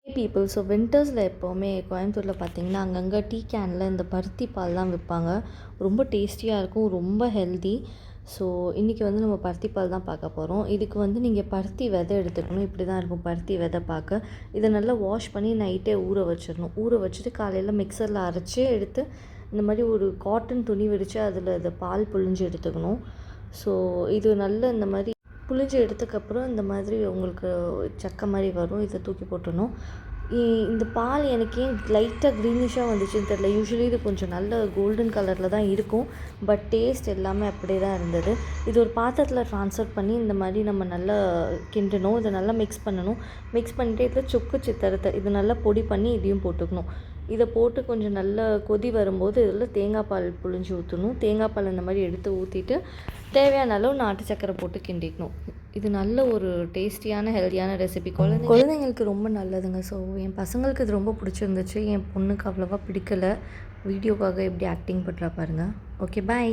People so வின்டர்ஸில் எப்போவுமே கோயம்புத்தூரில் பார்த்தீங்கன்னா அங்கங்கே டீ கேனில் இந்த பருத்தி பால் தான் விற்பாங்க. ரொம்ப டேஸ்டியாக இருக்கும், ரொம்ப ஹெல்தி. ஸோ இன்றைக்கி வந்து நம்ம பருத்தி பால் தான் பார்க்க போகிறோம். இதுக்கு வந்து நீங்கள் பருத்தி விதை எடுத்துக்கணும். இப்படி தான் இருக்கும் பருத்தி விதை பார்க்க. இதை நல்லா வாஷ் பண்ணி நைட்டே ஊற வச்சிடணும். ஊற வச்சுட்டு காலையில் மிக்சரில் அரைச்சி எடுத்து இந்த மாதிரி ஒரு காட்டன் துணி விரித்து அதில் இதை பால் புழிஞ்சு எடுத்துக்கணும். ஸோ இது நல்ல இந்த மாதிரி புழிஞ்சு எடுத்ததுக்கப்புறம் இந்த மாதிரி உங்களுக்கு சக்கை மாதிரி வரும். இதை தூக்கி போட்டுடணும். இந்த பால் எனக்கு ஏன் லைட்டாக க்ரீனிஷாக வந்துச்சுன்னு தெரில. யூஸ்வலி இது கொஞ்சம் நல்ல கோல்டன் கலரில் தான் இருக்கும், பட் டேஸ்ட் எல்லாமே அப்படியே தான் இருந்தது. இது ஒரு பாத்திரத்தில் ட்ரான்ஸ்ஃபர் பண்ணி இந்த மாதிரி நம்ம நல்லா கிண்டணும். இதை நல்லா மிக்ஸ் பண்ணணும். மிக்ஸ் பண்ணிவிட்டு இதில் சுக்கு சித்திரத்தை இது நல்லா பொடி பண்ணி இதையும் போட்டுக்கணும். இதை போட்டு கொஞ்சம் நல்லா கொதி வரும்போது இதில் தேங்காய் பால் புழிஞ்சு ஊற்றணும். தேங்காய் பால் இந்த மாதிரி எடுத்து ஊற்றிட்டு தேவையான அளவு நாட்டு சக்கரை போட்டு கிண்டிக்கணும். இது நல்ல ஒரு டேஸ்டியான ஹெல்த்தியான ரெசிபி. குழந்தைங்களுக்கு ரொம்ப நல்லதுங்க. ஸோ என் பசங்களுக்கு இது ரொம்ப பிடிச்சிருந்துச்சு. என் பொண்ணுக்கு அவ்வளோவா பிடிக்கலை. வீடியோக்காக எப்படி ஆக்டிங் பண்ணுறா பாருங்கள். ஓகே, பாய்.